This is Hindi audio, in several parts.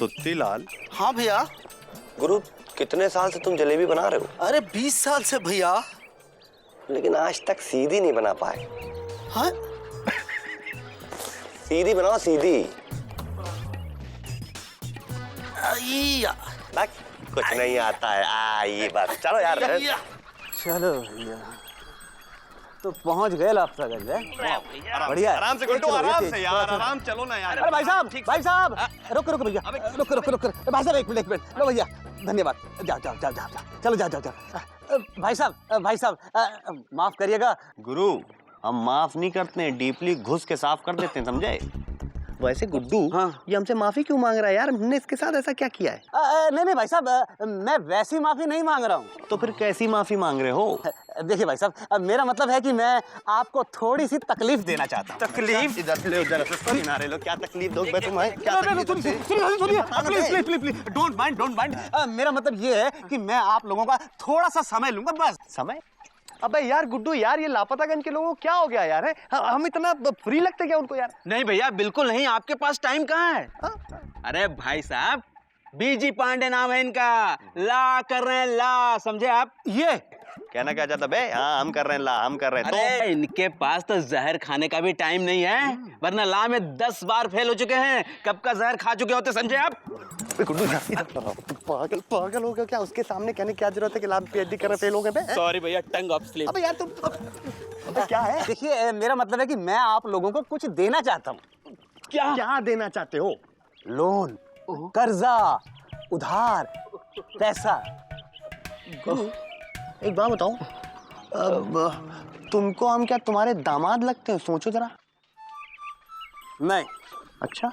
सुत्ती लाल। हाँ भैया। गुरु, कितने साल से तुम जलेबी बना रहे हो? अरे 20 साल से भैया। लेकिन आज तक सीधी नहीं बना पाए। हाँ? सीधी बनाओ, सीधी। कुछ नहीं आता है। ये बात, चलो यार। चलो भैया, तो पहुंच गए लापतागंज है। बढ़िया, आराम से गुड्डू, आराम से यार, आराम चलो ना यार। अरे भाई साहब, रुको भैया, रुको भाई साहब, एक मिनट लो भैया, धन्यवाद। जाओ, चलो जाओ। भाई साहब, माफ करिएगा। गुरु, हम माफ नहीं करते हैं, डीपली घुस के साफ कर देते हैं, समझे? वैसे गुड्डू, हाँ। ये हमसे माफी क्यों मांग रहा है यार? हमने इसके साथ ऐसा क्या किया है? नहीं भाई साहब, मैं वैसी माफी नहीं मांग रहा हूँ। तो फिर कैसी माफी मांग रहे हो? देखिए भाई साहब, मेरा मतलब है कि मैं आपको थोड़ी सी तकलीफ देना चाहता हूँ। तकलीफ? इधर ले, उधर किनारे लो। क्या तकलीफ दोगे तुम्हें? क्या सुनिए, प्लीज, डोंट माइंड। मेरा मतलब ये है कि मैं आप लोगों का थोड़ा सा समय लूंगा, बस। समय? अबे यार गुड्डू, यार ये लापतागंज के लोगों को क्या हो गया यार? है हम इतना फ्री लगते क्या उनको यार? नहीं भैया, बिल्कुल नहीं। आपके पास टाइम कहाँ है? अरे भाई साहब, बीजी पांडे नाम है इनका। ला कर रहे हैं, ला, समझे आप? ये कहना क्या चाहता बे? हाँ, हम कर रहे हैं, ला हम कर रहे हैं। अरे इनके पास तो जहर खाने का भी टाइम नहीं है, वरना ला में 10 बार फेल हो चुके हैं। कब का जहर खा चुके होते, समझे आप? गुड्डू पागल हो गया क्या? उसके सामने कहने क्या जरूरत है कि लाभ पीएचडी कर रहे फेल हो गए? सॉरी भैया, टंग ऑफ स्लिप। अबे यार तुम क्या है? देखिए, मेरा मतलब है कि मैं आप लोगों को कुछ देना चाहता हूँ। क्या देना चाहते हो? लोन, कर्जा, उधार, पैसा। एक बात बताओ, तुमको हम क्या तुम्हारे दामाद लगते हैं? सोचो जरा। नहीं। अच्छा,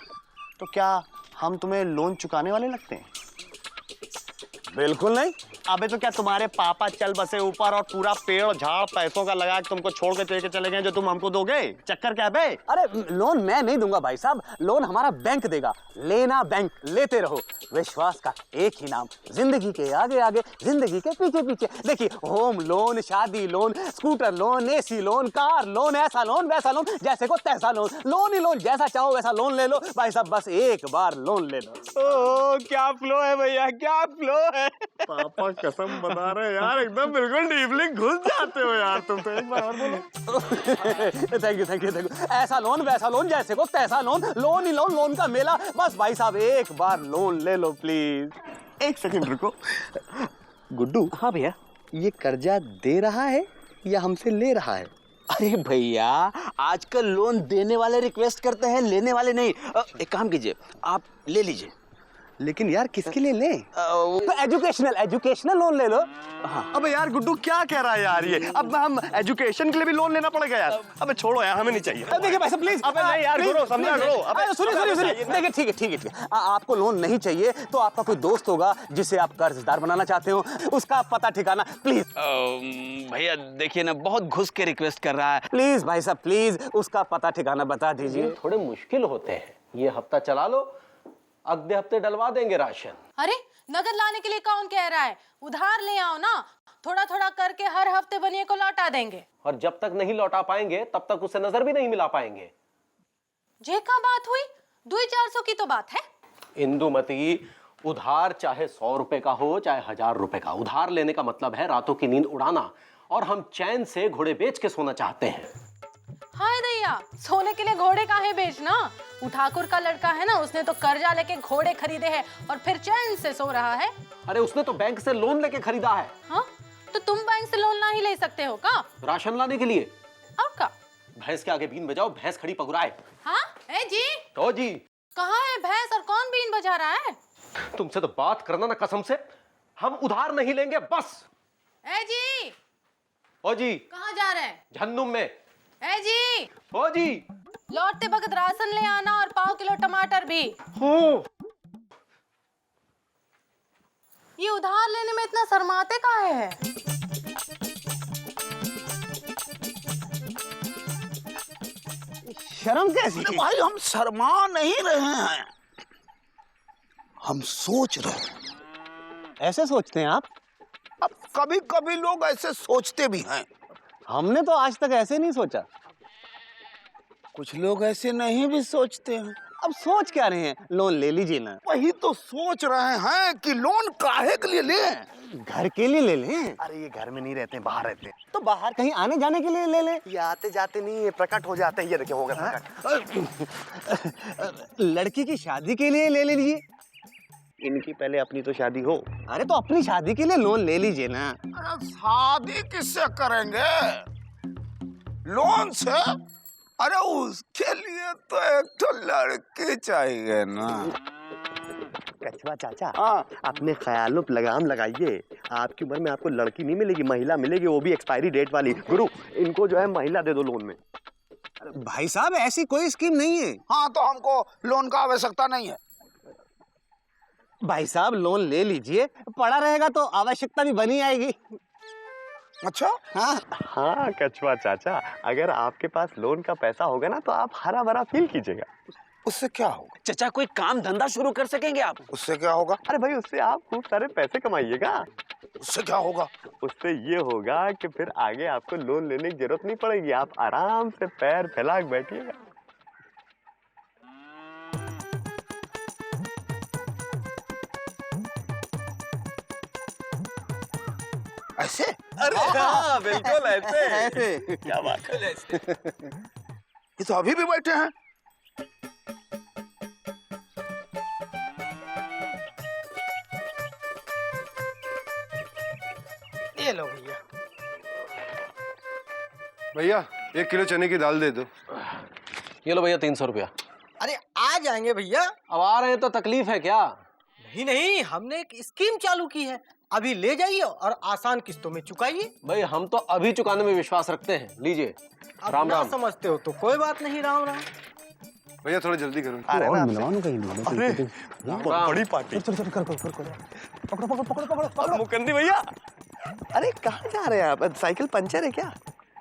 तो क्या हम तुम्हें लोन चुकाने वाले लगते हैं? बिल्कुल नहीं। अबे तो क्या तुम्हारे पापा चल बसे ऊपर और पूरा पेड़ झाड़ पैसों का लगा के तुमको छोड़ के लेके चले गए जो तुम हमको दोगे? चक्कर क्या है बे? अरे लोन मैं नहीं दूंगा भाई साहब, लोन हमारा बैंक देगा। लेना बैंक, लेते रहो। विश्वास का एक ही नाम, जिंदगी के आगे आगे, जिंदगी के पीछे पीछे। देखिए, होम लोन, शादी loan, scooter loan, AC loan, car loan, ऐसा लोन वैसा लोन, जैसे को तैसा लोन, लोन ही लोन, जैसा चाहो वैसा लोन ले लो भाई साहब, बस एक बार लोन ले लो। ओह, क्या फ्लो है भैया, क्या फ्लो है। पापा कसम बता रहे यार, एकदम बिल्कुल डीपली घुस जाते हो यार तुम तो। एक बार और बोलो। Thank you. ऐसा लोन वैसा लोन, जैसे को तैसा लोन, लोन ही लोन, लोन का मेला। बस भाई साहब, एक बार लोन ले लो प्लीज। एक सेकंड रुको। गुड्डू। हाँ भैया। ये कर्जा दे रहा है या हमसे ले रहा है? अरे भैया, आजकल लोन देने वाले रिक्वेस्ट करते हैं, लेने वाले नहीं। एक काम कीजिए, आप ले लीजिए। लेकिन यार किसके लिए लें? तो एजुकेशनल लोन ले लो। हाँ। अबे यार गुड्डू क्या कह रहा है यार ये? अब हम एजुकेशन के लिए भी लोन लेना पड़ेगा यार? अबे छोड़ो यार, हमें नहीं चाहिए। देखिए भाई साहब, प्लीज। अबे नहीं यार, गुरु समझा करो। अबे सुनिए। देखिए, ठीक है। आपको लोन नहीं चाहिए तो आपका कोई दोस्त होगा जिसे आप कर्जदार बनाना चाहते हो, उसका पता ठिकाना प्लीज। भैया देखिए ना, बहुत घुस के रिक्वेस्ट कर रहा है। प्लीज भाई साहब, प्लीज उसका पता ठिकाना बता दीजिए। थोड़े मुश्किल होते हैं, ये हफ्ता चला लो, अगले हफ्ते डलवा देंगे राशन। अरे नगद लाने के लिए कौन कह रहा है? उधार ले आओ ना, थोड़ा थोड़ा करके हर हफ्ते बनिए को लौटा देंगे। और जब तक नहीं लौटा पाएंगे तब तक उसे नजर भी नहीं मिला पाएंगे। जे का बात हुई, 200-400 की तो बात है। इंदुमती, उधार चाहे 100 रुपए का हो चाहे 1000 रुपए का, उधार लेने का मतलब है रातों की नींद उड़ाना, और हम चैन से घोड़े बेच के सोना चाहते हैं। हाय दैया, सोने के लिए घोड़े काहे बेचना? वो ठाकुर का लड़का है ना, उसने तो कर्जा लेके घोड़े खरीदे हैं और फिर चैन से सो रहा है। अरे उसने तो बैंक से लोन लेके खरीदा है। हाँ, तो तुम बैंक से लोन ना ही ले सकते हो का? राशन लाने के लिए। और का? भैंस के आगे बीन बजाओ, भैंस खड़ी पगुराए। हाँ, ए जी। तो जी। कहाँ है भैंस और कौन बीन बजा रहा है? तुमसे तो बात करना ना कसम से। हम उधार नहीं लेंगे बस। ए जी। ओ जी। कहाँ जा रहे हैं? झन्नुम में। ए जी। ओ जी। लौटते वक्त राशन ले आना और 1/4 किलो टमाटर भी। हो। ये उधार लेने में इतना शर्माते काहे है? शर्म कैसी? भाई हम शर्मा नहीं रहे हैं, हम सोच रहे हैं। ऐसे सोचते हैं आप? अब कभी कभी लोग ऐसे सोचते भी हैं। हमने तो आज तक ऐसे नहीं सोचा। कुछ लोग ऐसे नहीं भी सोचते हैं। अब सोच क्या रहे हैं, लोन ले लीजिए ना। वही तो सोच रहे हैं कि लोन काहे के लिए लें। घर के लिए ले लें। अरे ये घर में नहीं रहते, बाहर रहते हैं। तो बाहर कहीं आने जाने के लिए ले लें। ये आते जाते नहीं, ये प्रकट हो जाते हैं। ये देखिए होगा प्रकट। लड़की की शादी के लिए ले लीजिए। इनकी पहले अपनी तो शादी हो। अरे तो अपनी शादी के लिए लोन ले लीजिए ना। अरे शादी किससे करेंगे, लोन से? अरे उसके लिए तो एक तो लड़की चाहिए ना। कछुआ चाचा, हाँ, अपने ख्यालों पे लगाम लगाइए। आपकी उम्र में आपको लड़की नहीं मिलेगी, महिला मिलेगी, वो भी एक्सपायरी डेट वाली। गुरु, इनको जो है महिला दे दो लोन में। भाई साहब ऐसी कोई स्कीम नहीं है। हाँ तो हमको लोन का आवश्यकता नहीं है। भाई साहब लोन ले लीजिए, पड़ा रहेगा तो आवश्यकता भी बनी आएगी। अच्छा, हाँ हाँ कछुआ चाचा, अगर आपके पास लोन का पैसा होगा ना तो आप हरा भरा फील कीजिएगा। उससे क्या होगा? चाचा कोई काम धंधा शुरू कर सकेंगे आप? उससे क्या होगा? अरे भाई उससे आप खूब सारे पैसे कमाइएगा। उससे क्या होगा? उससे ये होगा कि फिर आगे आपको लोन लेने की जरूरत नहीं पड़ेगी, आप आराम से पैर फैला के बैठिएगा। ऐसे? अरे हाँ, बिल्कुल ऐसे। ऐसे। क्या बात है। ये तो अभी भी बैठे हैं। ये लो भैया। भैया 1 किलो चने की दाल दे दो। ये लो भैया 300 रुपया। अरे आ जाएंगे भैया। अब आ रहे हैं तो तकलीफ है क्या? नहीं नहीं, हमने एक स्कीम चालू की है, अभी ले जाइए और आसान किस्तों में चुकाइए। भाई हम तो अभी चुकाने में विश्वास रखते हैं, लीजिए। अब राम ना राम। समझते हो तो कोई बात नहीं। राम राम। भैया थोड़ा जल्दी करो। और मिलवानो कहीं नहीं। अरे बड़ी पार्टी। और मुकंदी भैया, अरे कहाँ जा रहे हैं आप? साइकिल पंचर है क्या?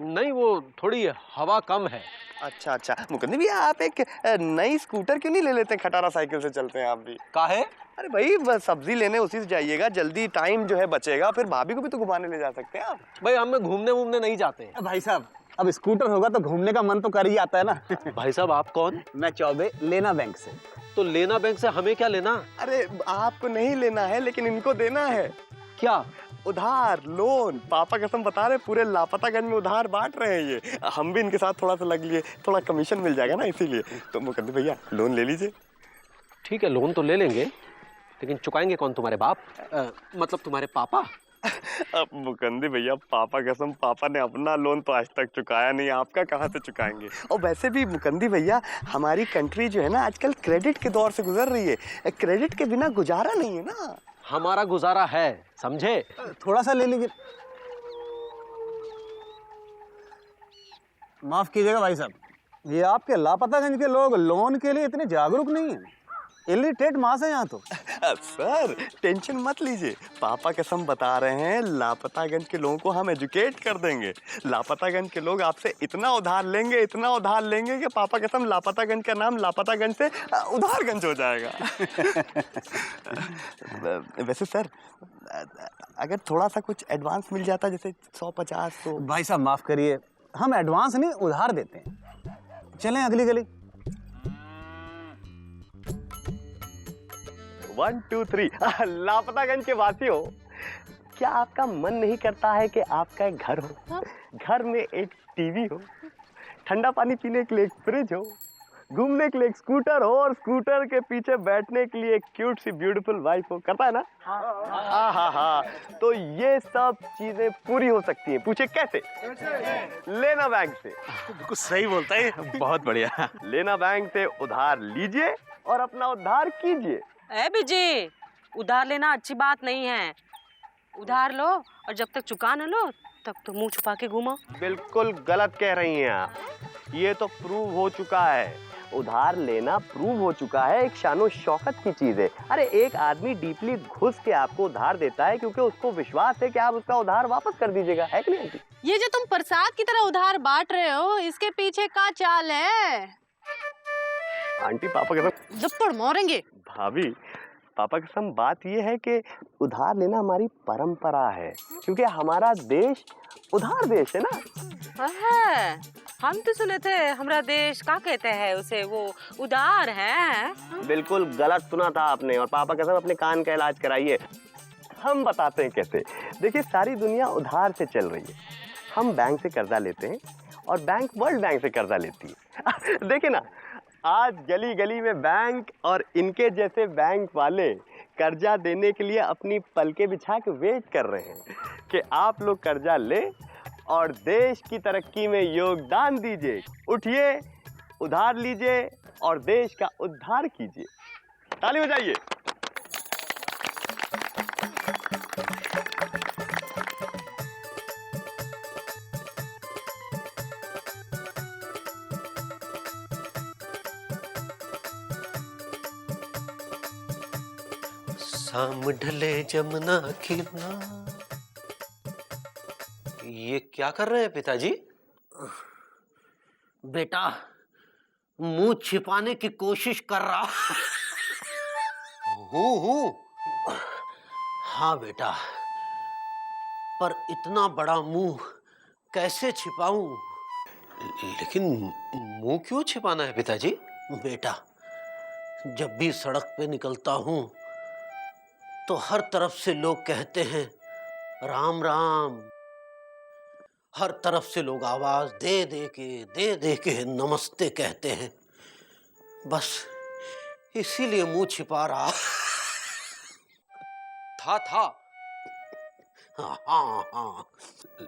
नहीं, वो थोड़ी हवा कम है। अच्छा अच्छा, मुकंदी भैया आप एक नई स्कूटर क्यों नहीं ले लेते? खटारा साइकिल से चलते हैं आप भी। काहे? अरे भाई बस सब्जी लेने उसी से जाइएगा, जल्दी टाइम जो है बचेगा, फिर भाभी को भी तो घुमाने ले जा सकते हैं आप। भाई हमें घूमने वूमने नहीं जाते हैं। भाई साहब अब स्कूटर होगा तो घूमने का मन तो कर ही आता है ना। भाई साहब आप कौन? मैं चौबे, लेना बैंक से। तो लेना बैंक से हमें क्या लेना? अरे आपको नहीं लेना है लेकिन इनको देना है। क्या? उधार, लोन। पापा कसम बता रहे पूरे लापतागंज में उधार बांट रहे हैं ये। हम भी इनके साथ थोड़ा सा लग लिए, थोड़ा कमीशन मिल जाएगा ना, इसीलिए। तो मुकंदी भैया लोन ले लीजिए। ठीक है, लोन तो ले लेंगे, लेकिन चुकाएंगे कौन? तुम्हारे बाप? मतलब तुम्हारे पापा? अब मुकंदी भैया पापा कसम, पापा ने अपना लोन तो आज तक चुकाया नहीं, आपका कहाँ से चुकाएंगे? और वैसे भी मुकंदी भैया हमारी कंट्री जो है ना आजकल क्रेडिट के दौर से गुजर रही है। क्रेडिट के बिना गुजारा नहीं है ना। हमारा गुजारा है, समझे? थोड़ा सा ले लीजिए। माफ कीजिएगा भाई साहब, ये आपके लापतागंज के लोग लोन के लिए इतने जागरूक नहीं हैं। इलिटरेट मास है यहाँ तो। सर टेंशन मत लीजिए, पापा कसम बता रहे हैं लापतागंज के लोगों को हम एजुकेट कर देंगे। लापतागंज के लोग आपसे इतना उधार लेंगे, इतना उधार लेंगे कि पापा कसम लापतागंज का नाम लापतागंज से उधारगंज हो जाएगा। वैसे सर अगर थोड़ा सा कुछ एडवांस मिल जाता, जैसे 100-50 तो। भाई साहब माफ करिए, हम एडवांस नहीं उधार देते हैं। चलें अगली गली। 1 2 3। लापतागंज के वासी हो, क्या आपका मन नहीं करता है कि आपका एक घर हो, घर में एक टीवी हो, ठंडा पानी पीने के लिए एक फ्रिज हो, घूमने के लिए एक स्कूटर हो और स्कूटर के पीछे बैठने के लिए एक क्यूट सी ब्यूटीफुल वाइफ हो? करता है ना? हाँ। तो ये सब चीजें पूरी हो सकती हैं। पूछे कैसे? लेना बैंक से। बिल्कुल सही बोलता है। बहुत बढ़िया। लेना बैंक से उधार लीजिए और अपना उद्धार कीजिए। ए बीजी, उधार लेना अच्छी बात नहीं है। उधार लो और जब तक चुका न लो तब तो मुंह छुपा के घूमो। बिल्कुल गलत कह रही हैं आप, ये तो प्रूव हो चुका है। उधार लेना प्रूव हो चुका है, एक शानो शौकत की चीज है। अरे एक आदमी डीपली घुस के आपको उधार देता है क्योंकि उसको विश्वास है कि आप उसका उधार वापस कर दीजिएगा, है कि नहीं? ये जो तुम प्रसाद की तरह उधार बांट रहे हो, इसके पीछे का चाल है? आंटी पापा कसम, जप्पड़ मारेंगे। भाभी पापा कसम, बात ये है कि उधार लेना हमारी परंपरा है, क्योंकि हमारा देश उधार देश है ना। हम तो सुने थे हमारा देश क्या कहते हैं उसे, वो उदार है। बिल्कुल गलत सुना था आपने, और पापा कसम अपने कान का इलाज कराइए। हम बताते हैं कैसे। देखिए, सारी दुनिया उधार से चल रही है। हम बैंक से कर्जा लेते हैं और बैंक वर्ल्ड बैंक से कर्जा लेती है। देखिए ना, आज गली गली में बैंक और इनके जैसे बैंक वाले कर्जा देने के लिए अपनी पलके बिछा के वेट कर रहे हैं कि आप लोग कर्जा ले और देश की तरक्की में योगदान दीजिए। उठिए, उधार लीजिए और देश का उद्धार कीजिए। ताली बजाइए। शाम ढले जमुना खिलना। ये क्या कर रहे हैं पिताजी? बेटा, मुंह छिपाने की कोशिश कर रहा हूँ। हाँ बेटा, पर इतना बड़ा मुंह कैसे छिपाऊं? लेकिन मुंह क्यों छिपाना है पिताजी? बेटा, जब भी सड़क पे निकलता हूं तो हर तरफ से लोग कहते हैं राम राम। हर तरफ से लोग आवाज दे दे के नमस्ते कहते हैं। बस इसीलिए मुंह छिपा रहा था। हाँ।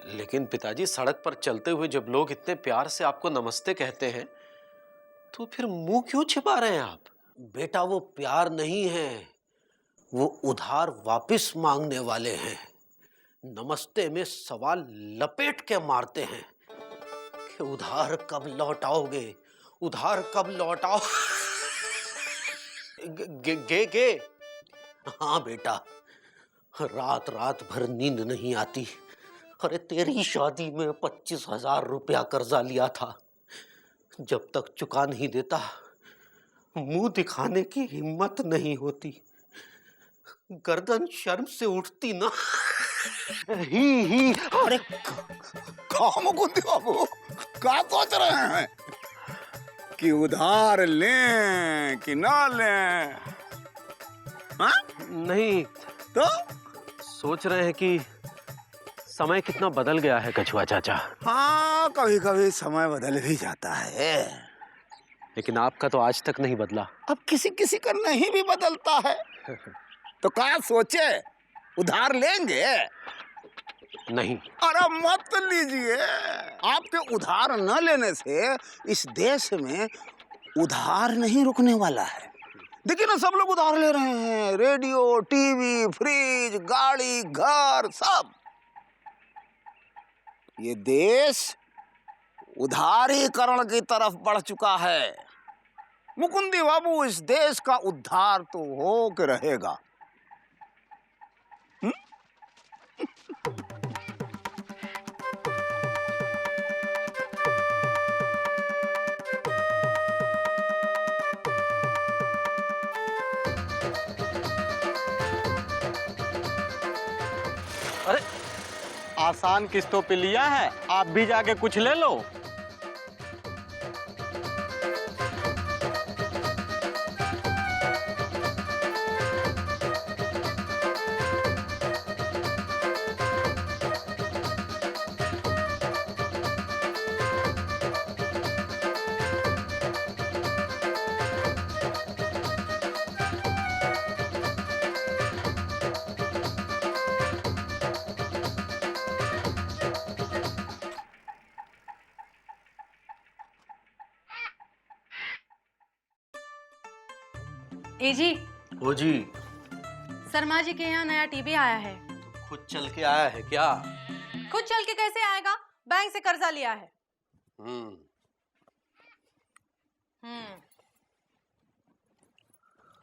लेकिन पिताजी, सड़क पर चलते हुए जब लोग इतने प्यार से आपको नमस्ते कहते हैं तो फिर मुंह क्यों छिपा रहे हैं आप? बेटा, वो प्यार नहीं है, वो उधार वापस मांगने वाले हैं। नमस्ते में सवाल लपेट के मारते हैं कि उधार कब लौटाओगे, उधार कब लौटाओ। गे। हाँ बेटा, रात रात भर नींद नहीं आती। अरे तेरी शादी में 25,000 रुपया कर्जा लिया था। जब तक चुका नहीं देता मुंह दिखाने की हिम्मत नहीं होती। गर्दन शर्म से उठती ना। ही अरे कहाँ मुकुंद बाबू, क्या सोच रहे हैं कि उधार लें कि ना लें? हाँ? नहीं, तो सोच रहे हैं कि समय कितना बदल गया है कछुआ चाचा। हाँ, कभी कभी समय बदल भी जाता है, लेकिन आपका तो आज तक नहीं बदला। अब किसी किसी का नहीं भी बदलता है। तो क्या सोचे, उधार लेंगे? नहीं। अरे मत लीजिए। आपके उधार न लेने से इस देश में उधार नहीं रुकने वाला है। देखिए ना, सब लोग उधार ले रहे हैं। रेडियो, टीवी, फ्रिज, गाड़ी, घर, सब। ये देश उधारीकरण की तरफ बढ़ चुका है। मुकुंदी बाबू, इस देश का उद्धार तो हो के रहेगा। अरे, आसान किस्तों पे लिया है, आप भी जाके कुछ ले लो। ए जी। ओ जी। शर्मा जी के यहाँ नया टीवी आया है। खुद चल के आया है क्या? खुद चल के कैसे आएगा, बैंक से कर्जा लिया है।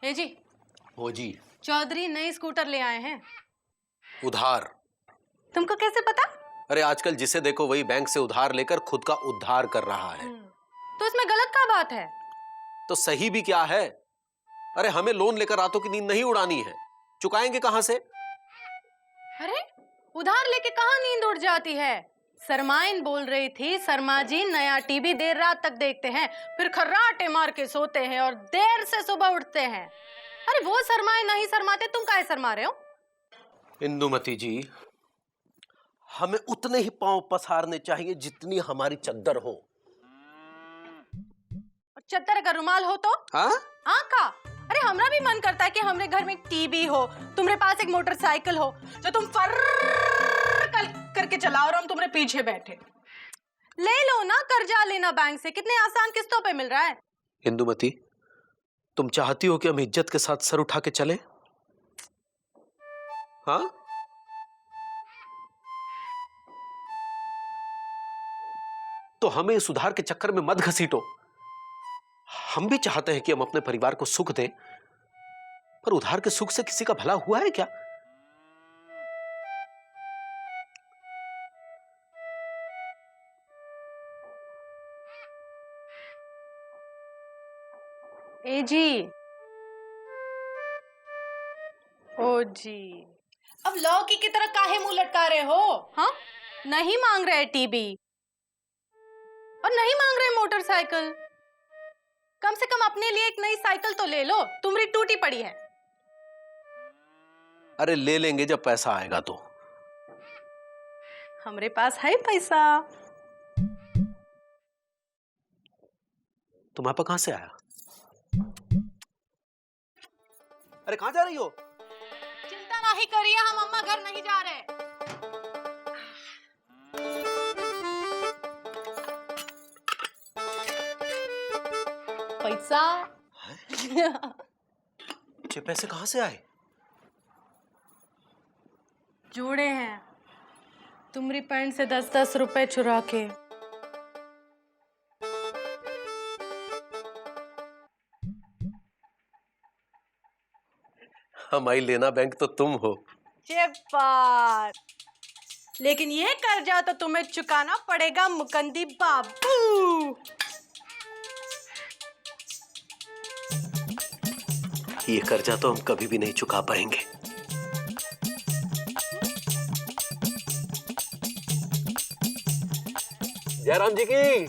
ए जी। ओ जी। चौधरी नई स्कूटर ले आए हैं। उधार? तुमको कैसे पता? अरे आजकल जिसे देखो वही बैंक से उधार लेकर खुद का उद्धार कर रहा है। तो इसमें गलत क्या बात है? तो सही भी क्या है? अरे हमें लोन लेकर रातों की नींद नहीं उड़ानी है। चुकाएंगे कहां से? अरे उधार लेके कहाँ नींद उड़ जाती है? सरमाइन बोल रही थी, शर्मा जी नया टीवी देर रात तक देखते हैं, फिर खर्राटे मार के सोते हैं और देर से सुबह उठते हैं। अरे वो शर्माए नहीं शर्माते, तुम काहे शर्मा रहे हो? इंदुमती जी, हमें उतने ही पांव पसारने चाहिए जितनी हमारी चद्दर हो। चद्दर का रुमाल हो तो हाँ का? अरे हमरा भी मन करता है कि हमरे घर में टीवी हो, तुम्हारे पास एक मोटरसाइकिल हो जो तुम फर करके चलाओ और हम तुम्हारे पीछे बैठे। ले लो ना कर्जा लेना बैंक से, कितने आसान किस्तों पे मिल रहा है। इंदुमती, तुम चाहती हो कि हम इज्जत के साथ सर उठा के चले? हाँ? तो हमें इस उधार के चक्कर में मत घसीटो। हम भी चाहते हैं कि हम अपने परिवार को सुख दें, पर उधार के सुख से किसी का भला हुआ है क्या? ए जी, ओ जी, अब लौकी की तरह काहे मुंह लटका रहे हो? हाँ, नहीं मांग रहे टीवी और नहीं मांग रहे मोटरसाइकिल। कम से कम अपने लिए एक नई साइकिल तो ले लो, तुम्हारी टूटी पड़ी है। अरे ले लेंगे जब पैसा आएगा तो। हमरे पास है पैसा। तुम्हारे पास कहां से आया? अरे कहां जा रही हो? चिंता नहीं करिए, हम अम्मा घर नहीं जा रहे। पैसा ये पैसे कहां से आए? जोड़े हैं तुम्हारी पैंट से 10-10 रुपए चुरा के। हमारी लेना बैंक तो तुम हो। बात, लेकिन ये कर्जा तो तुम्हें चुकाना पड़ेगा मुकंदी बाबू। ये कर्जा तो हम कभी भी नहीं चुका पाएंगे। जयराम जी की।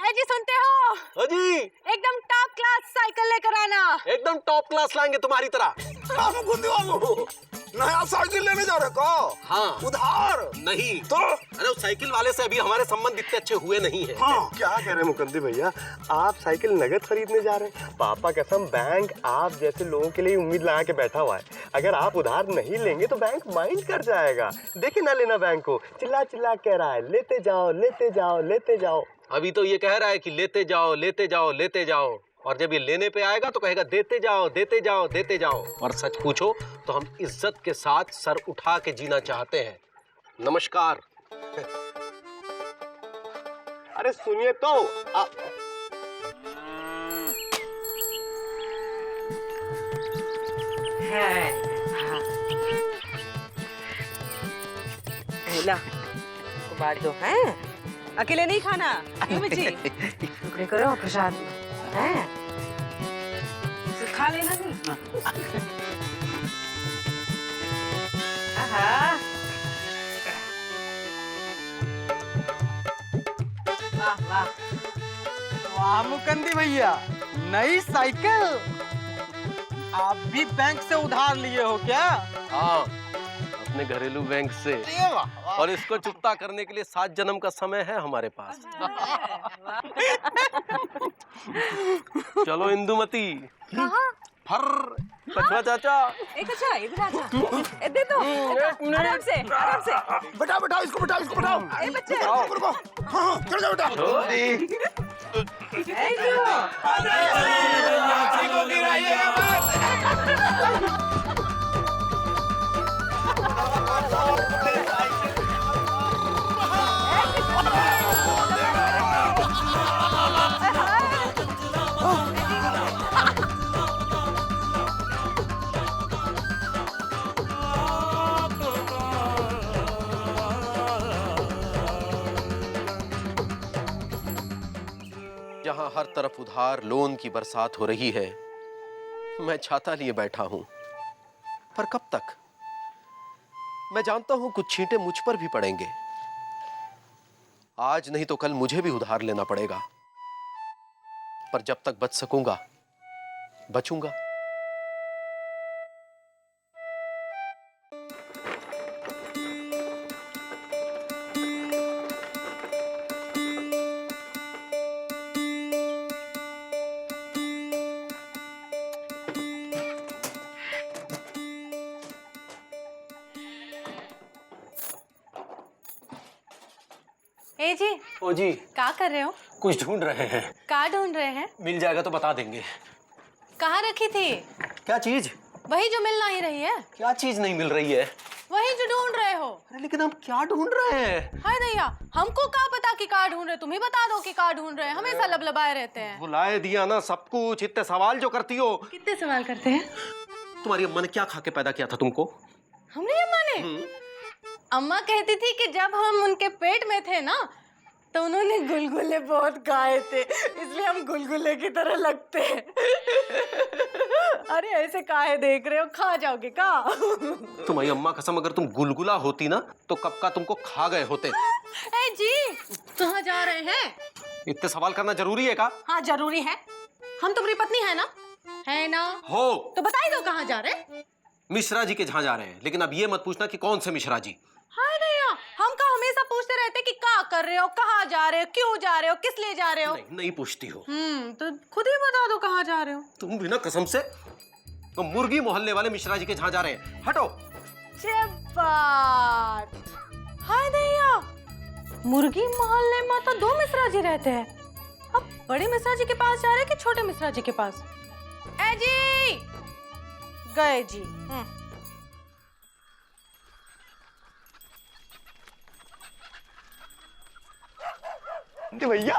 जी सुनते हो? हाँ जी। एकदम टॉप क्लास साइकिल लेकर आना। एकदम टॉप क्लास लाएंगे तुम्हारी तरह। नया साइकिल लेने जा रहे को? हाँ। उधार नहीं तो? अरे उस साइकिल वाले से अभी हमारे संबंध इतने अच्छे हुए नहीं है। हाँ। क्या कह रहे हैं मुकंदी भैया, आप साइकिल नगद खरीदने जा रहे हैं? पापा कसम, बैंक आप जैसे लोगों के लिए उम्मीद लगा के बैठा हुआ है। अगर आप उधार नहीं लेंगे तो बैंक माइंड कर जाएगा। देखिए ना लेना बैंक को चिल्ला चिल्ला कह रहा है, लेते जाओ लेते जाओ लेते जाओ। अभी तो ये कह रहा है कि लेते जाओ लेते जाओ लेते जाओ, और जब ये लेने पे आएगा तो कहेगा देते जाओ देते जाओ देते जाओ। और सच पूछो तो हम इज्जत के साथ सर उठा के जीना चाहते हैं। नमस्कार। अरे सुनिए तो बांट दो हैं, अकेले नहीं खाना। क्यों बच्ची? टुकड़े करो प्रसाद हैं, खा लेना नहीं। वाह वाह वाह मुकंदी भैया, नई साइकिल। आप भी बैंक से उधार लिए हो क्या? हाँ, अपने घरेलू बैंक से। और इसको चुकता करने के लिए 7 जन्म का समय है हमारे पास। चलो इंदुमती। फर कछुआ चाचा। एक अच्छा इधर आजा, दे दो आराम से आराम से। बैठाओ बैठाओ इसको, बैठाओ इसको, बैठाओ। ए बच्चे रुको। हाँ, चल जाओ बेटा। जहां हर तरफ उधार लोन की बरसात हो रही है, मैं छाता लिए बैठा हूं। पर कब तक? मैं जानता हूं कुछ छींटे मुझ पर भी पड़ेंगे। आज नहीं तो कल मुझे भी उधार लेना पड़ेगा, पर जब तक बच सकूंगा बचूंगा। ए जी, ओ जी, क्या कर रहे हो? कुछ ढूंढ रहे हैं। क्या ढूंढ रहे हैं? मिल जाएगा तो बता देंगे। कहाँ रखी थी? क्या चीज? वही जो मिल नहीं रही है। क्या चीज नहीं मिल रही है? वही जो ढूंढ रहे हो। अरे लेकिन हम क्या ढूंढ रहे हैं? हाय दैया, हमको क्या पता कि क्या ढूंढ रहे, तुम ही बता दो कि क्या ढूंढ रहे हैं। हमेशा लबलबाए रहते हैं। बुलाए दिया ना सब कुछ, इतने सवाल जो करती हो। कितने सवाल करते हैं? तुम्हारी अम्मा ने क्या खा के पैदा किया था तुमको? हमने अम्मा ने? अम्मा कहती थी कि जब हम उनके पेट में थे ना, तो उन्होंने गुलगुले बहुत खाए थे, इसलिए हम गुलगुले की तरह लगते हैं। अरे ऐसे काहे देख रहे हो, खा जाओगे का? तुम्हारी अम्मा कसम, अगर तुम गुलगुला होती ना तो कब का तुमको खा गए होते। ए जी, कहाँ जा रहे हैं? इतने सवाल करना जरूरी है का? हाँ जरूरी है। हम तुम्हारी पत्नी है ना? है ना? हो तो बताइए दो कहाँ जा रहे? मिश्रा जी के जहाँ जा रहे हैं, लेकिन अब ये मत पूछना कि कौन से मिश्रा जी। हाय भैया, हम का हमेशा पूछते रहते कि क्या कर रहे हो, कहाँ जा रहे हो, क्यों जा रहे हो, किस लिए जा रहे हो? नहीं पूछती हो। तो खुद ही बता दो कहाँ जा रहे हो। तुम भी ना कसम से, तो मुर्गी मोहल्ले वाले मिश्रा जी के जहाँ जा रहे हैं। हटो। बात। हाय भैया, मुर्गी मोहल्ले में तो 2 मिश्रा जी रहते हैं। अब बड़े मिश्रा जी के पास जा रहे हैं कि छोटे मिश्रा जी के पास? ए जी, गए जी। भैया,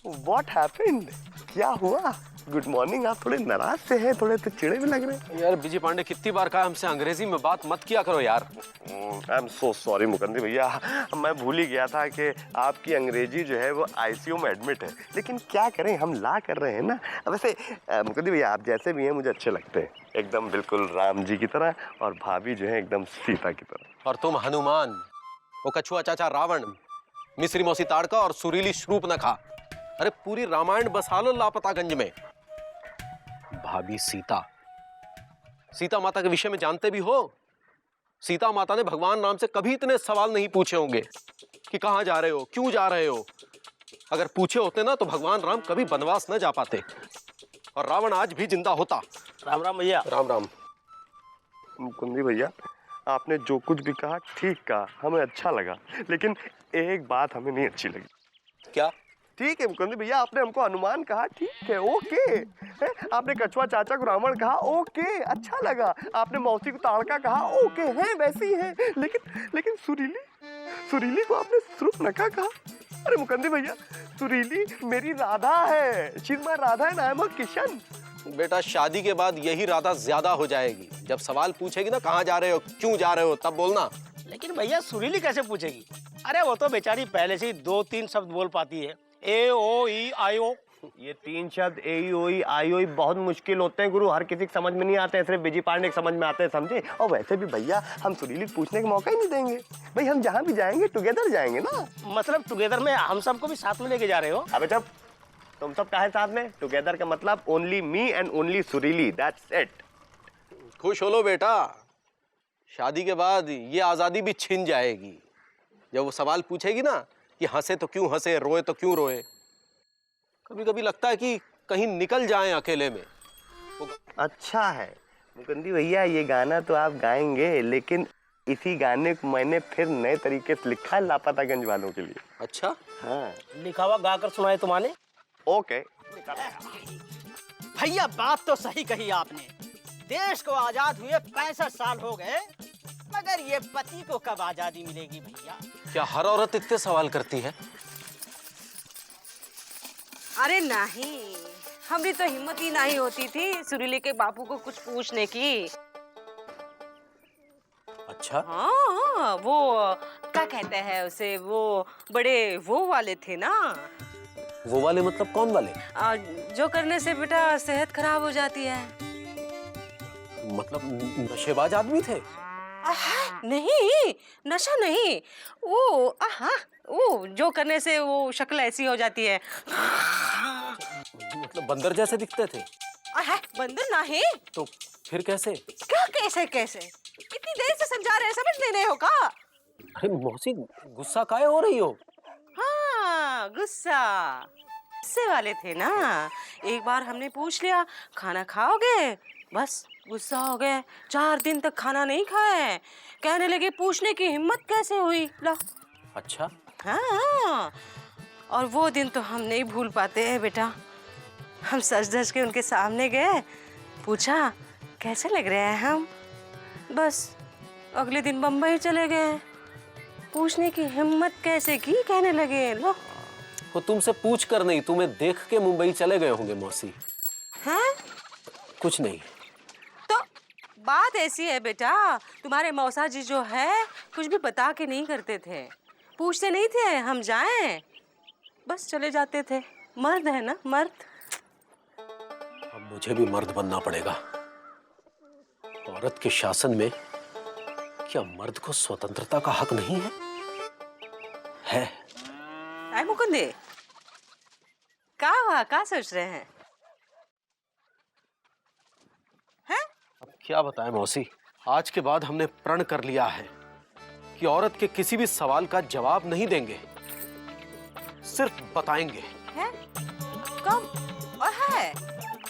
व्हाट हैपेंड? क्या हुआ? Good morning. आप थोड़े नाराज से हैं, थोड़े तो चिड़े भी लग रहे हैं। यार विजय पांडे, कितनी बार कहा हमसे अंग्रेजी में बात मत किया करो यार। I am so sorry Mukandi भैया, मैं भूल ही गया था कि आपकी अंग्रेजी जो है वो आईसीयू में एडमिट है। लेकिन क्या करें, हम ला कर रहे हैं ना। वैसे मुकंदी भैया, आप जैसे भी हैं मुझे अच्छे लगते हैं, एकदम बिल्कुल राम जी की तरह, और भाभी जो है एकदम सीता की तरह। और तुम हनुमान, वो कछुआ चाचा रावण, मिस्री मौसी ताड़का और सुरीली शूर्पणखा। अरे पूरी रामायण बसा लो लापतागंज में। भाभी सीता, सीता माता के विषय में जानते भी हो? सीता माता ने भगवान राम से कभी इतने सवाल नहीं पूछे होंगे कि कहाँ जा रहे हो, क्यों जा रहे हो। अगर पूछे होते ना तो भगवान राम कभी वनवास न जा पाते और रावण आज भी जिंदा होता। राम राम भैया। राम राम। मुकुंदी भैया, आपने जो कुछ भी कहा ठीक कहा, हमें अच्छा लगा, लेकिन एक बात हमें नहीं अच्छी लगी। क्या? ठीक है मुकुंदी भैया, आपने हमको हनुमान कहा, ठीक है, ओके। आपने कछुआ चाचा को रावण कहा, ओके, अच्छा लगा। आपने मौसी को ताड़का कहा, ओके, है वैसी है। लेकिन सुरीली को आपने शूर्पणखा कहा। अरे मुकुंदी भैया, सुरीली मेरी राधा है, she is my Radha and I am her Kishan. बेटा, शादी के बाद यही राधा ज्यादा हो जाएगी। जब सवाल पूछेगी ना कहाँ जा रहे हो, क्यों जा रहे हो, तब बोलना। लेकिन भैया सुरीली कैसे पूछेगी? अरे वो तो बेचारी पहले से ही 2-3 शब्द बोल पाती है, ए ओ ई आई ओ। ये 3 शब्द ए ओ ई आई ओ बहुत मुश्किल होते हैं गुरु, हर किसी को समझ में नहीं आते हैं, सिर्फ विजय पांडे को समझ में आते हैं, समझे। और वैसे भी भैया, हम सुरीली पूछने का मौका ही नहीं देंगे भाई। हम जहाँ भी जाएंगे टुगेदर जाएंगे ना। मतलब टुगेदर में हम सबको भी साथ में लेके जा रहे हो? अबे जब तुम सब काहे साथ में? टुगेदर का मतलब ओनली मी एंड ओनली सुरीली, दैट्स इट। खुश हो लो बेटा, शादी के बाद ये आजादी भी छिन जाएगी। जब वो सवाल पूछेगी ना कि हंसे तो क्यों हंसे, रोए तो क्यों रोए, कभी कभी लगता है कि कहीं निकल जाएं अकेले में। अच्छा है मुकुंदी भैया, ये गाना तो आप गाएंगे, लेकिन इसी गाने को मैंने फिर नए तरीके से लिखा है लापतागंज वालों के लिए। अच्छा? हाँ, लिखा हुआ गा कर सुनाए तुम्हारे। ओके। भैया बात तो सही कही आपने। देश को आजाद हुए 65 साल हो गए, मगर ये पति को कब आजादी मिलेगी भैया? क्या हर औरत इतने सवाल करती है? अरे नहीं, हमारी तो हिम्मत ही नहीं होती थी सुरीली के बापू को कुछ पूछने की। अच्छा? हाँ, वो क्या कहते हैं उसे, वो बड़े वो वाले थे ना। वो वाले मतलब कौन वाले? जो करने से बेटा सेहत खराब हो जाती है। मतलब नशेबाज आदमी थे? नहीं, नशा नहीं, वो हाँ, वो जो करने से वो शक्ल ऐसी हो जाती है। मतलब बंदर जैसे दिखते थे? बंदर नहीं तो फिर कैसे? क्या कैसे कैसे? इतनी देर से समझा रहे हैं, समझ नहीं रहे हो का? अरे मौसी, गुस्सा काहे हो रही हो? हाँ, गुस्से वाले थे ना। एक बार हमने पूछ लिया खाना खाओगे, बस गुस्सा हो गए। 4 दिन तक खाना नहीं खाए। कहने लगे पूछने की हिम्मत कैसे हुई। लो। अच्छा। हाँ, और वो दिन तो हम नहीं भूल पाते हैं बेटा। हम सच धज के उनके सामने गए, पूछा कैसे लग रहे हैं हम। बस अगले दिन बम्बई चले गए। पूछने की हिम्मत कैसे की, कहने लगे। लो। वो तुमसे पूछ कर नहीं, तुम्हें देख के मुंबई चले गए होंगे मौसी। हैं? कुछ नहीं। तो बात ऐसी है बेटा, तुम्हारे मौसा जी जो है कुछ भी बता के नहीं करते थे, पूछते नहीं थे हम जाएं, बस चले जाते थे। मर्द है ना, मर्द। अब मुझे भी मर्द बनना पड़ेगा। औरत के शासन में क्या मर्द को स्वतंत्रता का हक नहीं है? है। आए मुकुंदे, क्या सोच रहे हैं? अब क्या बताएं मौसी, आज के बाद हमने प्रण कर लिया है कि औरत के किसी भी सवाल का जवाब नहीं देंगे, सिर्फ बताएंगे। है? कब? और है?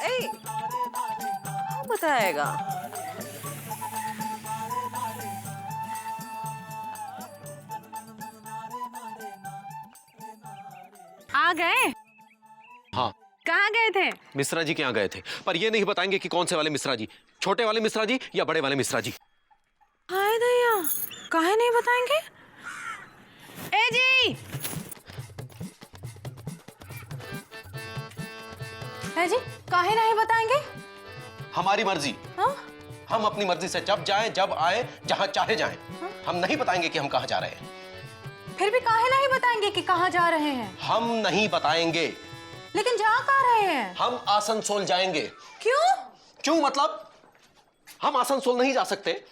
ए, कौन बताएगा? आ गए? हाँ। कहाँ गए थे? मिश्रा जी के यहाँ गए थे, पर ये नहीं बताएंगे कि कौन से वाले मिश्रा जी, छोटे वाले मिश्रा जी या बड़े वाले मिश्रा जी। हाय दैया, काहे नहीं बताएंगे? ए जी! है जी, काहे नहीं बताएंगे? हमारी मर्जी। हाँ? हम अपनी मर्जी से जब जाएं, जब आए, जहां चाहे जाएं। हम नहीं बताएंगे कि हम कहां जा रहे हैं। फिर भी काहे नहीं बताएंगे कि कहाँ जा रहे हैं? हम नहीं बताएंगे। लेकिन जा कहाँ रहे हैं? हम आसनसोल जाएंगे। क्यों? क्यों मतलब? हम आसनसोल नहीं जा सकते,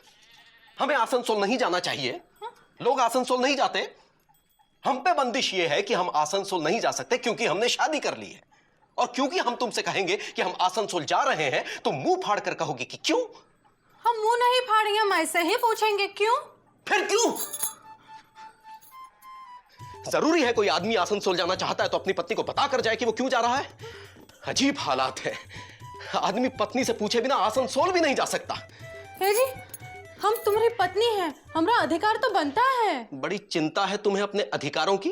हमें आसनसोल नहीं जाना चाहिए। लोग आसनसोल नहीं जाते। हम पे बंदिश ये है कि हम आसनसोल नहीं जा सकते क्योंकि हमने शादी कर ली है। और क्योंकि हम तुमसे कहेंगे कि हम आसनसोल जा रहे हैं तो मुंह फाड़ कर कहोगे कि क्यों? हम मुंह नहीं फाड़ेंगे, हम ऐसे ही पूछेंगे क्यों? फिर क्यों? जरूरी है कोई आदमी आसनसोल जाना चाहता है तो अपनी पत्नी को बता कर जाए कि वो क्यों जा रहा है? अजीब हालात है। आदमी पत्नी से पूछे बिना आसनसोल भी नहीं जा सकता। है जी, हम तुम्हारी पत्नी हैं, हमारा अधिकार तो बनता है। बड़ी चिंता है तुम्हें अपने अधिकारों की?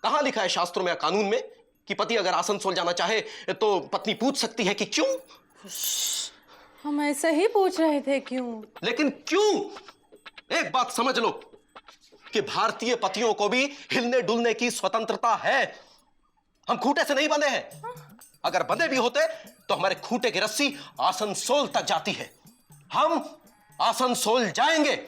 कहां लिखा है शास्त्रों में या कानून में कि पति अगर आसनसोल जाना चाहे तो पत्नी पूछ सकती है कि क्यों? हम ऐसे ही पूछ रहे थे क्यों। लेकिन क्यों? एक बात समझ लो कि भारतीय पतियों को भी हिलने डुलने की स्वतंत्रता है। हम खूंटे से नहीं बंधे हैं। अगर बंधे भी होते तो हमारे खूंटे की रस्सी आसनसोल तक जाती है। हम आसनसोल जाएंगे।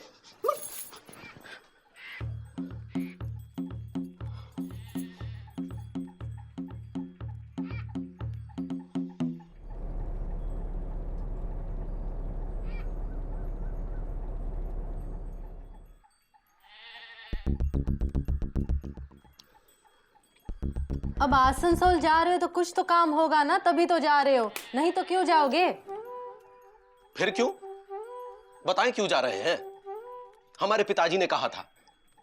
अब आसनसोल जा रहे हो तो कुछ तो काम होगा ना, तभी तो जा रहे हो, नहीं तो क्यों जाओगे? फिर क्यों? बताएं क्यों जा रहे हैं? हमारे पिताजी ने कहा था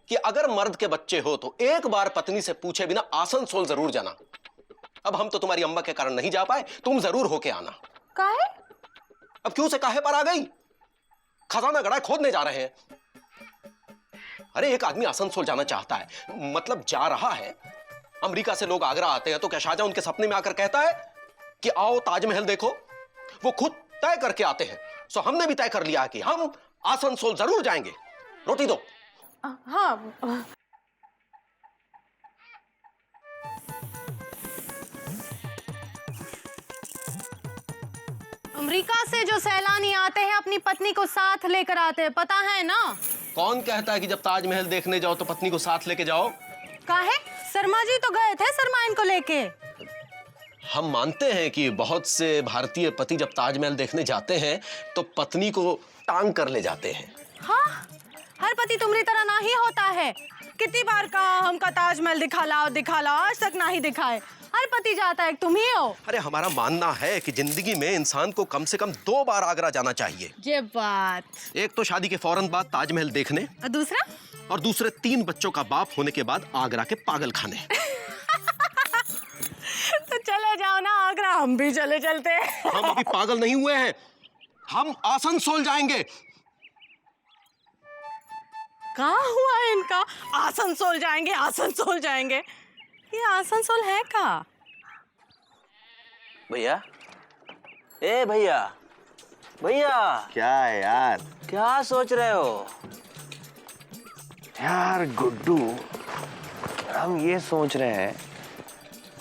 कि अगर मर्द के बच्चे हो तो एक बार पत्नी से पूछे बिना आसनसोल जरूर जाना। अब हम तो तुम्हारी अम्मा के कारण नहीं जा पाए, तुम जरूर होके आना। काहे? अब क्यों से काहे पर आ गई? खजाना गड़ा खोदने जा रहे हैं। अरे एक आदमी आसनसोल जाना चाहता है, मतलब जा रहा है। अमेरिका से लोग आगरा आते हैं तो क्या शाहजहां उनके सपने में आकर कहता है कि आओ ताजमहल देखो? वो खुद तय करके आते हैं। सो हमने भी तय कर लिया कि हम आसनसोल जरूर जाएंगे। रोटी दो। हाँ। अमेरिका से जो सैलानी आते हैं अपनी पत्नी को साथ लेकर आते हैं, पता है ना? कौन कहता है कि जब ताजमहल देखने जाओ तो पत्नी को साथ लेके जाओ? काहे? शर्मा जी तो गए थे शर्मा इनको लेके। हम मानते हैं कि बहुत से भारतीय पति जब ताजमहल देखने जाते हैं तो पत्नी को टांग कर ले जाते हैं। हाँ, हर पति तुम्हारी तरह ना ही होता है। कितनी बार कहा हमका ताजमहल दिखा लाओ, आज तक ना ही दिखाए। हर पति जाता है, तुम ही हो। अरे हमारा मानना है कि जिंदगी में इंसान को कम से कम 2 बार आगरा जाना चाहिए। ये बात। एक तो शादी के फौरन बाद ताजमहल देखने, और दूसरा? और दूसरे 3 बच्चों का बाप होने के बाद आगरा के पागल खाने। तो चले जाओ ना आगरा, हम भी चले चलते हैं। हम अभी पागल नहीं हुए हैं, हम आसनसोल जाएंगे। कहाँ हुआ है इनका? आसनसोल जाएंगे, आसनसोल जाएंगे। ये आसनसोल है कहाँ? भैया, ए भैया, भैया क्या है यार? क्या सोच रहे हो? यार गुड्डू, हम ये सोच रहे हैं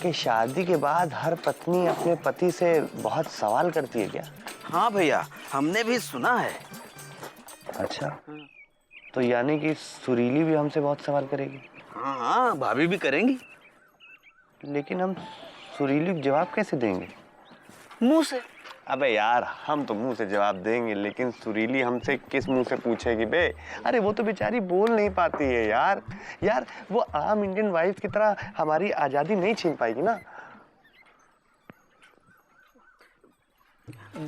कि शादी के बाद हर पत्नी अपने पति से बहुत सवाल करती है क्या? हाँ भैया, हमने भी सुना है। अच्छा, तो यानी कि सुरीली भी हमसे बहुत सवाल करेगी? हाँ हाँ, भाभी भी करेंगी। लेकिन हम सुरीली को जवाब कैसे देंगे? मुंह से। अबे यार, हम तो मुंह से जवाब देंगे, लेकिन सुरीली हमसे किस मुंह से पूछेगी बे? अरे वो तो बेचारी बोल नहीं पाती है यार। यार वो आम इंडियन वाइफ की तरह हमारी आजादी नहीं छीन पाएगी ना।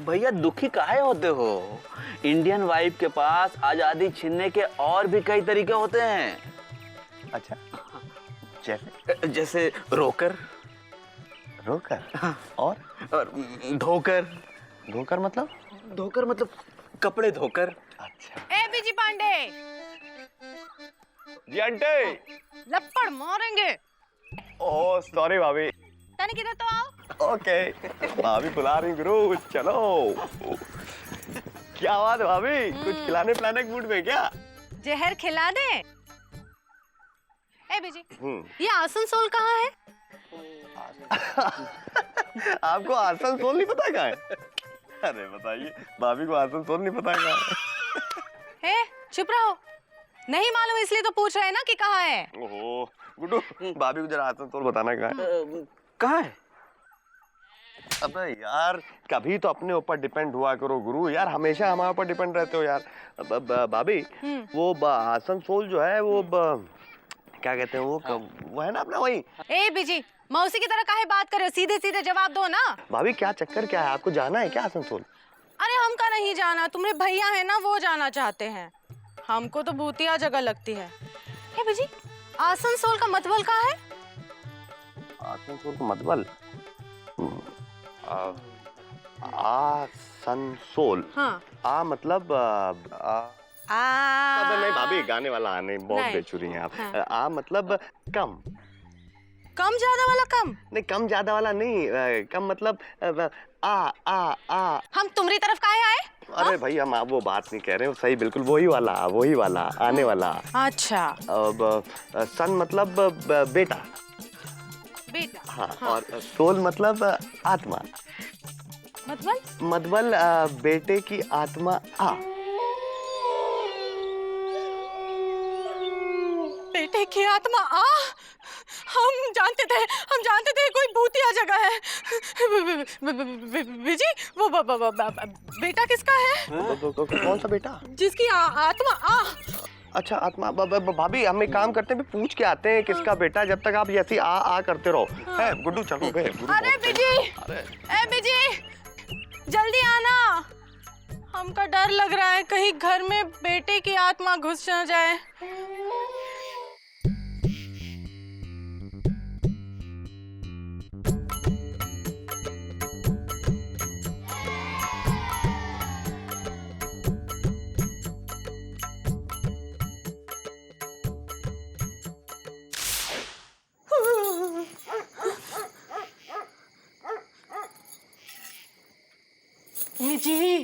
भैया दुखी काहे होते हो? इंडियन वाइफ के पास आजादी छीनने के और भी कई तरीके होते हैं। अच्छा, जैसे? जैसे रोकर। रोकर? हाँ। और धोकर। धोकर मतलब? धोकर मतलब कपड़े धोकर। अच्छा। ए बीजी पांडे, जी आंटी। लपड़ मारेंगे। ओह सॉरी भाभी। तने किधर तो आओ। ओके, भाभी बुला रही गुरु, चलो। क्या बात है भाभी, कुछ खिलाने पिलाने के मूड में क्या? जहर खिला दे। ए बीजी, ये आसनसोल कहाँ है? आपको आसनसोल नहीं पता कहाँ है? अरे बताइए, भाभी को आसनसोल नहीं पता कहाँ है? चुप रहो। नहीं मालूम इसलिए तो पूछ रहे हैं ना कि कहाँ है। ओहो गुड्डू, भाभी को जरा आसनसोल बताना कहाँ है? कहाँ है? अबे यार, कभी तो अपने ऊपर डिपेंड हुआ करो गुरु। यार हमेशा हमारे ऊपर डिपेंड रहते हो यार। भाभी, वो आसनसोल जो है वो क्या कहते हैं वो है ना अपना वही। ए बीजी, मौसी की तरह काहे बात कर रहे हो? सीधे सीधे जवाब दो ना। भाभी क्या चक्कर क्या है, आपको जाना है क्या आसनसोल? अरे हमका नहीं जाना, तुम्हारे भैया है ना वो जाना चाहते हैं। हमको तो भूतिया जगह लगती है। ए बीजी, आसनसोल का मतबल कहाँ है? आसनसोल का मतबल? आसनसोल। हाँ। आ मतलब नहीं भाभी, गाने वाला आने बहुत बेचुरी हैं आप। हाँ। आ मतलब कम। कम ज्यादा वाला कम? नहीं, कम ज्यादा वाला नहीं, कम मतलब आ। हम तुम्हारी तरफ काहे आए? अरे भाई, हम वो बात नहीं कह रहे हो, सही बिल्कुल वही वाला आने वाला। अच्छा। अब सन मतलब बेटा। हाँ, और सोल मतलब आत्मा। मतबल बेटे की आत्मा आ। बेटे की आत्मा आ? हम जानते थे कोई भूतिया जगह है। बीजी, वो बेटा किसका है? कौन सा बेटा? जिसकी आत्मा आ। अच्छा, आत्मा। भाभी हम एक काम करते हैं, पूछ के आते हैं किसका बेटा, जब तक आप ऐसी आ करते रहो। है गुड्डू, चलो बे। अरे बीजी, ए बीजी, जल्दी आना। हमका डर लग रहा है कहीं घर में बेटे की आत्मा घुस न जाए। जी,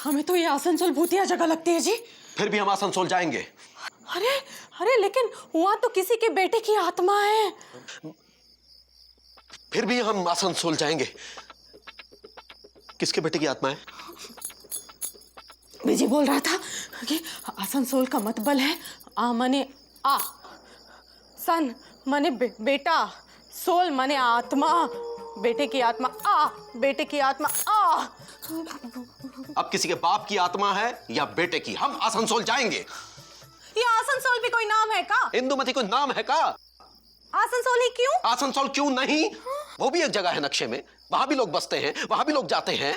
हमें तो ये आसनसोल भूतिया जगह लगती है जी। फिर भी हम आसनसोल जाएंगे। अरे लेकिन वहाँ तो किसी के बेटे की आत्मा है। फिर भी हम आसनसोल जाएंगे। किसके बेटे की आत्मा है? बीजी बोल रहा था कि आसनसोल का मतबल है आ मने आ, सन मने बेटा, सोल मने आत्मा, बेटे की आत्मा आ, बेटे की आत्मा आ। अब किसी के बाप की आत्मा है या बेटे की, हम आसनसोल जाएंगे। ये आसनसोल भी कोई नाम है का? इंदुमती कोई नाम है का? आसनसोल ही क्यों? आसनसोल क्यों नहीं, वो भी एक जगह है नक्शे में, वहां भी लोग बसते हैं, वहां भी लोग जाते हैं।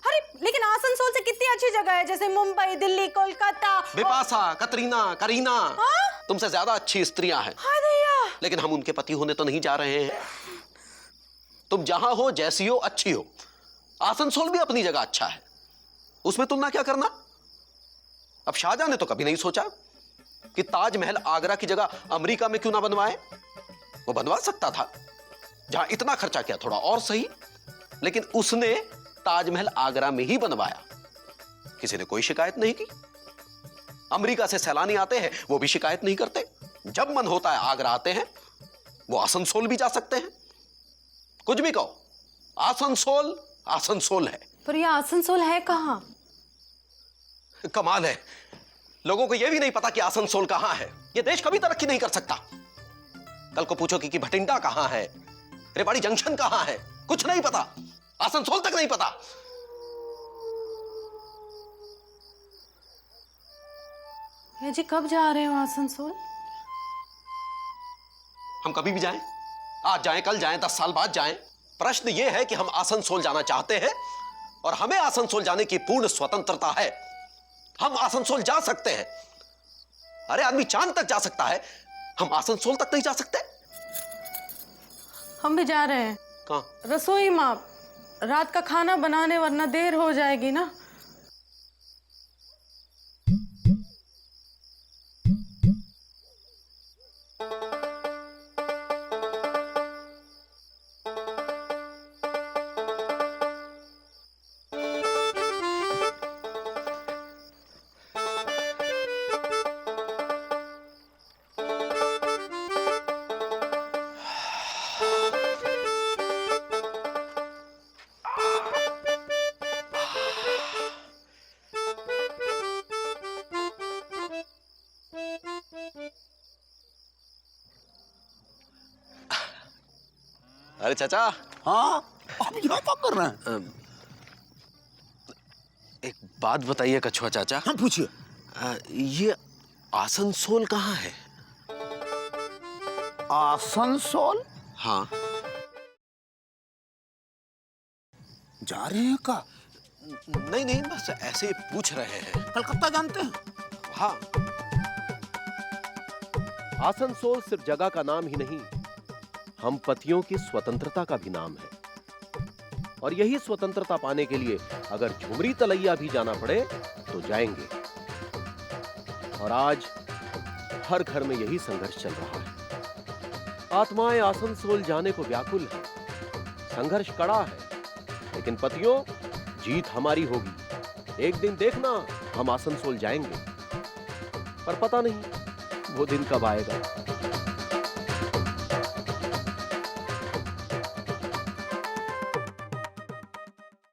अरे लेकिन आसनसोल से कितनी अच्छी जगह है, जैसे मुंबई, दिल्ली, कोलकाता। बिपाशा, कतरीना, करीना, तुमसे ज्यादा अच्छी स्त्रियां हैं, लेकिन हम उनके पति होने तो नहीं जा रहे हैं। तुम जहां हो, जैसी हो, अच्छी हो। आसनसोल भी अपनी जगह अच्छा है, उसमें तुलना क्या करना। अब शाहजहां ने तो कभी नहीं सोचा कि ताजमहल आगरा की जगह अमेरिका में क्यों ना बनवाए। वो बनवा सकता था, जहां इतना खर्चा किया थोड़ा और सही, लेकिन उसने ताजमहल आगरा में ही बनवाया। किसी ने कोई शिकायत नहीं की। अमेरिका से सैलानी आते हैं, वो भी शिकायत नहीं करते। जब मन होता है आगरा आते हैं, वो आसनसोल भी जा सकते हैं। कुछ भी कहो, आसनसोल आसनसोल है। पर ये आसनसोल है कहाँ? कमाल है, लोगों को यह भी नहीं पता कि आसनसोल कहां है। यह देश कभी तरक्की नहीं कर सकता। कल को पूछो कि भटिंडा कहां है, रेवाड़ी जंक्शन कहां है, कुछ नहीं पता, आसनसोल तक नहीं पता। ये जी कब जा रहे हो आसनसोल? हम कभी भी जाएं, आज जाएं, कल जाएं, 10 साल बाद जाएं, प्रश्न यह है कि हम आसनसोल जाना चाहते हैं और हमें आसनसोल जाने की पूर्ण स्वतंत्रता है। हम आसनसोल जा सकते हैं। अरे आदमी चांद तक जा सकता है, हम आसनसोल तक नहीं जा सकते। हम भी जा रहे हैं। कहां? रसोई माँ, रात का खाना बनाने, वरना देर हो जाएगी ना। अरे चाचा। हाँ, आप यहाँ क्या कर रहे हैं? एक बात बताइए कछुआ चाचा। हाँ पूछिए। ये आसनसोल कहाँ है? आसनसोल? हाँ। जा रहे हैं का? नहीं नहीं, बस ऐसे ही पूछ रहे हैं। कलकत्ता जानते हैं? हाँ। आसनसोल सिर्फ जगह का नाम ही नहीं, हम पतियों की स्वतंत्रता का भी नाम है। और यही स्वतंत्रता पाने के लिए अगर झुमरी तलैया भी जाना पड़े तो जाएंगे। और आज हर घर में यही संघर्ष चल रहा है। आत्माएं आसनसोल जाने को व्याकुल है। संघर्ष कड़ा है, लेकिन पतियों, जीत हमारी होगी। एक दिन देखना, हम आसनसोल जाएंगे। पर पता नहीं वो दिन कब आएगा।